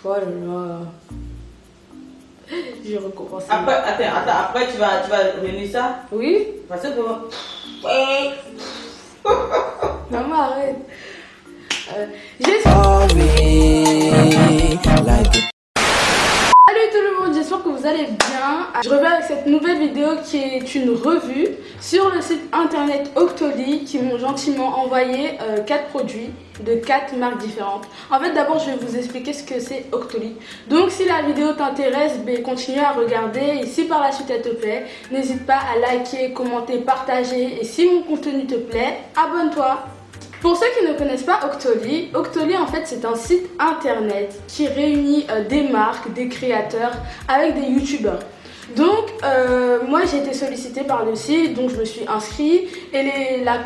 Oh là là. J'ai recommencé. Après tu vas revenir ça? Oui. Parce que... Ouais. Maman, arrête. Salut tout le monde, j'espère que vous allez bien. Je reviens avec cette nouvelle vidéo qui est une revue sur le site internet Octoly qui m'ont gentiment envoyé 4 produits de 4 marques différentes. En fait, d'abord, je vais vous expliquer ce que c'est Octoly. Donc, si la vidéo t'intéresse, continue à regarder. Et si par la suite elle te plaît, n'hésite pas à liker, commenter, partager. Et si mon contenu te plaît, abonne-toi. Pour ceux qui ne connaissent pas Octoly, Octoly en fait c'est un site internet qui réunit des marques, des créateurs avec des youtubeurs. Donc moi j'ai été sollicitée par le site, donc je me suis inscrite et la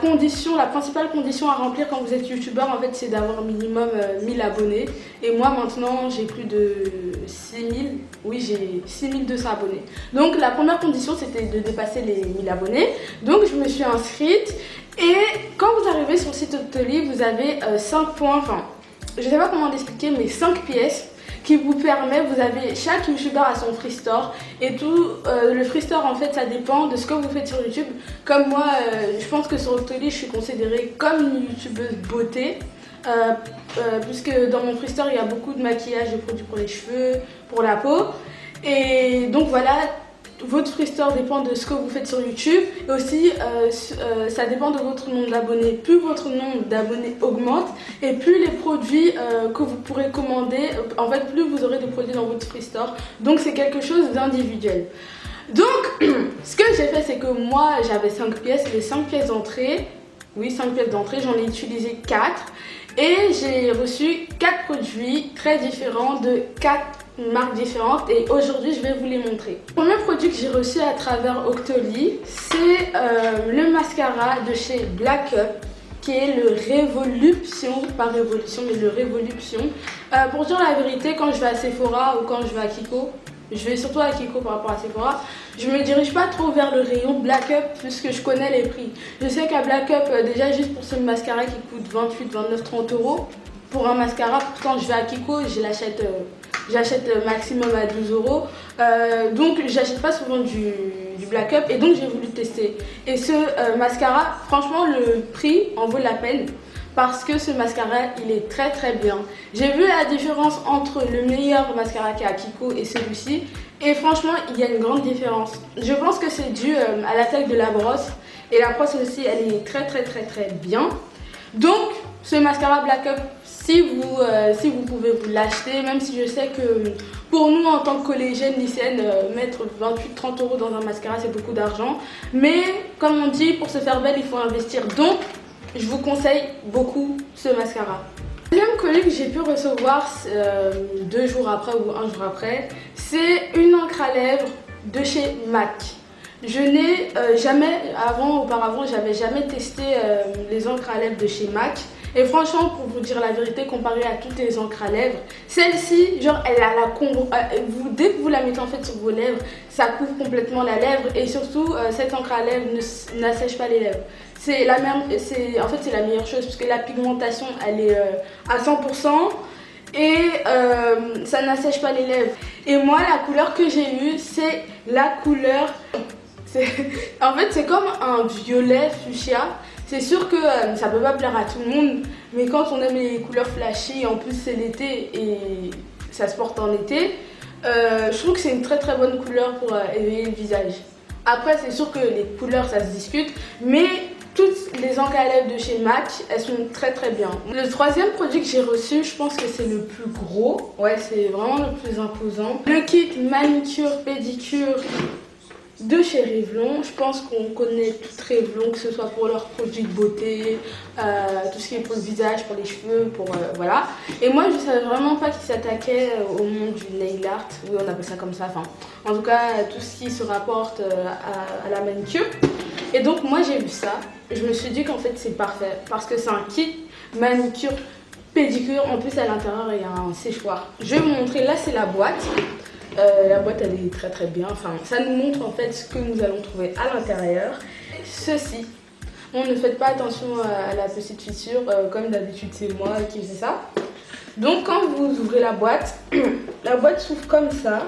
principale condition à remplir quand vous êtes youtubeur en fait c'est d'avoir minimum 1000 abonnés. Et moi maintenant j'ai plus de 6000, oui j'ai 6200 abonnés. Donc la première condition c'était de dépasser les 1000 abonnés, donc je me suis inscrite. Et quand vous arrivez sur le site Octoly, vous avez 5 points, enfin, je ne sais pas comment l'expliquer, mais 5 pièces qui vous permettent, vous avez, chaque youtubeur a son free store et tout, le free store en fait ça dépend de ce que vous faites sur YouTube. Comme moi, je pense que sur Octoly, je suis considérée comme une youtubeuse beauté. Puisque dans mon free store, il y a beaucoup de maquillage, de produits pour les cheveux, pour la peau. Et donc voilà. Votre free store dépend de ce que vous faites sur YouTube et aussi ça dépend de votre nombre d'abonnés. Plus votre nombre d'abonnés augmente et plus les produits que vous pourrez commander, en fait plus vous aurez de produits dans votre free store. Donc c'est quelque chose d'individuel. Donc ce que j'ai fait c'est que moi j'avais 5 pièces, les 5 pièces d'entrée, oui 5 pièces d'entrée, j'en ai utilisé 4 et j'ai reçu 4 produits très différents de 4 marques différentes et aujourd'hui je vais vous les montrer. Le premier produit que j'ai reçu à travers Octoly, c'est le mascara de chez Black Up qui est le Révolution, pas Révolution mais le Révolution. Pour dire la vérité, quand je vais à Sephora ou quand je vais à Kiko, je vais surtout à Kiko par rapport à Sephora, je me dirige pas trop vers le rayon Black Up puisque je connais les prix. Je sais qu'à Black Up, déjà juste pour ce mascara qui coûte 28, 29, 30 euros pour un mascara, pourtant je vais à Kiko, je l'achète. J'achète maximum à 12 euros. Donc j'achète pas souvent du Black Up et donc j'ai voulu tester. Et ce mascara, franchement le prix en vaut la peine parce que ce mascara il est très très bien. J'ai vu la différence entre le meilleur mascara qui est à Kiko et celui-ci et franchement il y a une grande différence. Je pense que c'est dû à la taille de la brosse et la brosse aussi elle est très bien. Donc ce mascara Black Up, si vous pouvez vous l'acheter, même si je sais que pour nous en tant que collégiennes, lycéennes, mettre 28-30 euros dans un mascara c'est beaucoup d'argent. Mais comme on dit, pour se faire belle il faut investir. Donc je vous conseille beaucoup ce mascara. Le deuxième colis que j'ai pu recevoir 2 jours après ou 1 jour après, c'est une encre à lèvres de chez MAC. Je n'ai auparavant, j'avais jamais testé les encres à lèvres de chez MAC. Et franchement, pour vous dire la vérité, comparé à toutes les encres à lèvres, celle-ci, genre, elle a dès que vous la mettez en fait sur vos lèvres, ça couvre complètement la lèvre et surtout, cette encre à lèvres n'assèche pas les lèvres. C'est la meilleure chose parce que la pigmentation, elle est à 100% et ça n'assèche pas les lèvres. Et moi, la couleur que j'ai eue, c'est la couleur. En fait, c'est comme un violet fuchsia. C'est sûr que ça peut pas plaire à tout le monde, mais quand on aime les couleurs flashy, en plus c'est l'été et ça se porte en été, je trouve que c'est une très bonne couleur pour éveiller le visage. Après c'est sûr que les couleurs ça se discute, mais toutes les encres à lèvres de chez MAC, elles sont très bien. Le troisième produit que j'ai reçu, je pense que c'est le plus gros, ouais c'est vraiment le plus imposant. Le kit manicure pédicure de chez Revlon. Je pense qu'on connaît tout Revlon, que ce soit pour leurs produits de beauté, tout ce qui est pour le visage, pour les cheveux, voilà. Et moi je savais vraiment pas qu'ils s'attaquaient au monde du nail art, oui on appelle ça comme ça, enfin en tout cas tout ce qui se rapporte à la manicure. Et donc moi j'ai vu ça, je me suis dit qu'en fait c'est parfait parce que c'est un kit manicure pédicure, en plus à l'intérieur il y a un séchoir. Je vais vous montrer, là c'est la boîte. La boîte elle est très bien, enfin ça nous montre en fait ce que nous allons trouver à l'intérieur. Ceci, bon ne faites pas attention à la petite fissure, comme d'habitude c'est moi qui fais ça. Donc quand vous ouvrez la boîte, la boîte s'ouvre comme ça.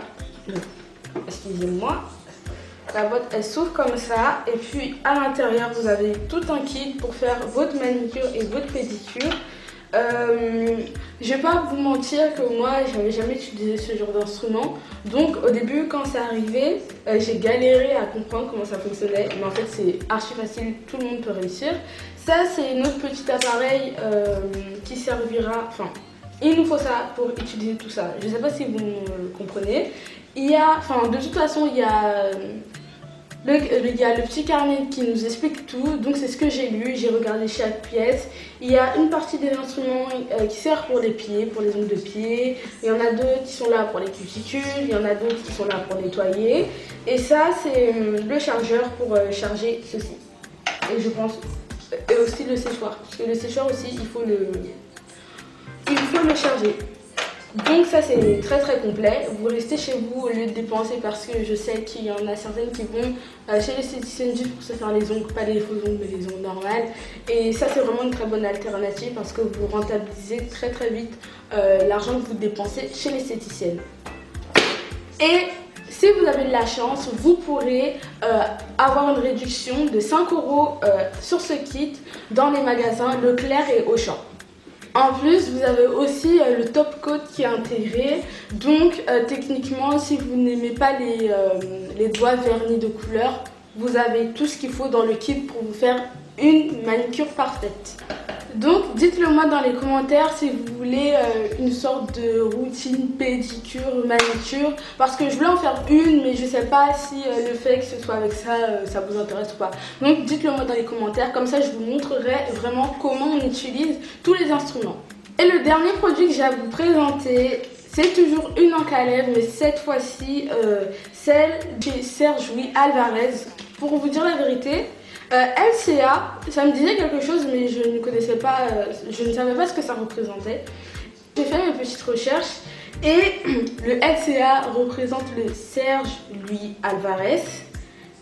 Excusez-moi. La boîte elle s'ouvre comme ça et puis à l'intérieur vous avez tout un kit pour faire votre manicure et votre pédicure. Je vais pas vous mentir que moi j'avais jamais utilisé ce genre d'instrument, donc au début quand ça arrivait j'ai galéré à comprendre comment ça fonctionnait, mais en fait c'est archi facile, tout le monde peut réussir. Ça c'est notre petit appareil qui servira, enfin il nous faut ça pour utiliser tout ça. Je sais pas si vous me comprenez. Il y a, enfin de toute façon il y a le petit carnet qui nous explique tout, donc c'est ce que j'ai lu, j'ai regardé chaque pièce. Il y a une partie des instruments qui sert pour les pieds, pour les ongles de pied. Il y en a d'autres qui sont là pour les cuticules, il y en a d'autres qui sont là pour nettoyer. Et ça c'est le chargeur pour charger ceci. Et je pense, et aussi le séchoir, parce que le séchoir aussi il faut le charger. Donc ça c'est très complet, vous restez chez vous au lieu de dépenser, parce que je sais qu'il y en a certaines qui vont chez l'esthéticienne juste pour se faire les ongles, pas les faux ongles mais les ongles normales. Et ça c'est vraiment une très bonne alternative parce que vous rentabilisez très vite l'argent que vous dépensez chez l'esthéticienne. Et si vous avez de la chance, vous pourrez avoir une réduction de 5 € sur ce kit dans les magasins Leclerc et Auchan. En plus, vous avez aussi le top coat qui est intégré. Donc, techniquement, si vous n'aimez pas les doigts vernis de couleur, vous avez tout ce qu'il faut dans le kit pour vous faire une manicure parfaite. Donc, dites-le moi dans les commentaires si vous voulez une sorte de routine pédicure, manicure. Parce que je voulais en faire une, mais je sais pas si le fait que ce soit avec ça, ça vous intéresse ou pas. Donc, dites-le moi dans les commentaires. Comme ça, je vous montrerai vraiment comment on utilise tous les instruments. Et le dernier produit que j'ai à vous présenter, c'est toujours une encre à lèvres, mais cette fois-ci, celle de Serge Louis Alvarez. Pour vous dire la vérité, LCA, ça me disait quelque chose, mais je ne connaissais pas, je ne savais pas ce que ça représentait. J'ai fait mes petites recherches et le LCA représente le Serge Louis Alvarez,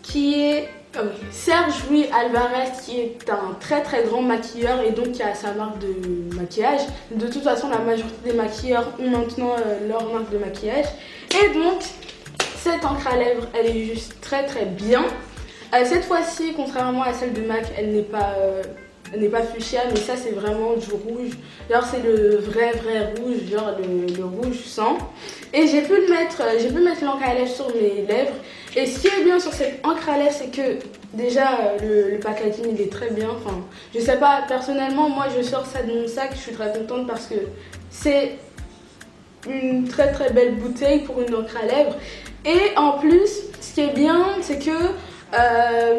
qui est Serge Louis Alvarez, qui est un très grand maquilleur et donc qui a sa marque de maquillage. De toute façon, la majorité des maquilleurs ont maintenant leur marque de maquillage. Et donc, cette encre à lèvres, elle est juste très bien. Cette fois-ci, contrairement à celle de MAC, elle n'est pas fuchsia, mais ça c'est vraiment du rouge. Genre c'est le vrai rouge, genre le rouge sang. Et j'ai pu mettre l'encre à lèvres sur mes lèvres. Et ce qui est bien sur cette encre à lèvres, c'est que déjà le packaging il est très bien. Enfin, je sais pas, personnellement, moi je sors ça de mon sac, je suis très contente parce que c'est une très belle bouteille pour une encre à lèvres. Et en plus, ce qui est bien, c'est que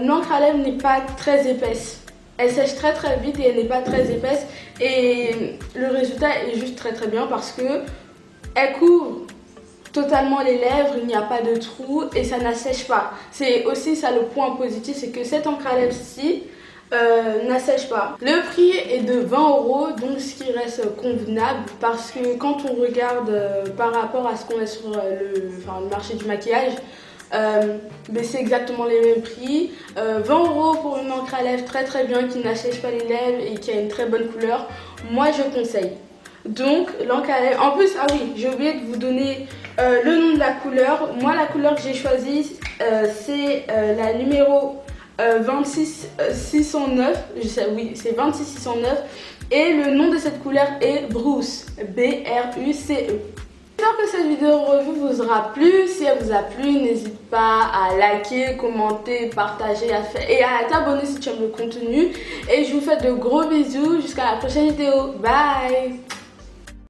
l'encre à lèvres n'est pas très épaisse. Elle sèche très vite et elle n'est pas très épaisse. Et le résultat est juste très bien parce que elle couvre totalement les lèvres, il n'y a pas de trou et ça n'assèche pas. C'est aussi ça le point positif, c'est que cette encre à lèvres-ci n'assèche pas. Le prix est de 20 €, donc ce qui reste convenable parce que quand on regarde par rapport à ce qu'on a sur le marché du maquillage, mais c'est exactement les mêmes prix. 20 € pour une encre à lèvres très bien, qui n'assèche pas les lèvres et qui a une très bonne couleur. Moi je conseille. Donc l'encre à lèvres, en plus, ah oui, j'ai oublié de vous donner le nom de la couleur. Moi la couleur que j'ai choisie c'est la numéro 26609. Oui, c'est 26609. Et le nom de cette couleur est Bruce, B-R-U-C-E. J'espère que cette vidéo revue vous aura plu. Si elle vous a plu, n'hésite pas à liker, commenter, partager et à t'abonner si tu aimes le contenu. Et je vous fais de gros bisous. Jusqu'à la prochaine vidéo. Bye!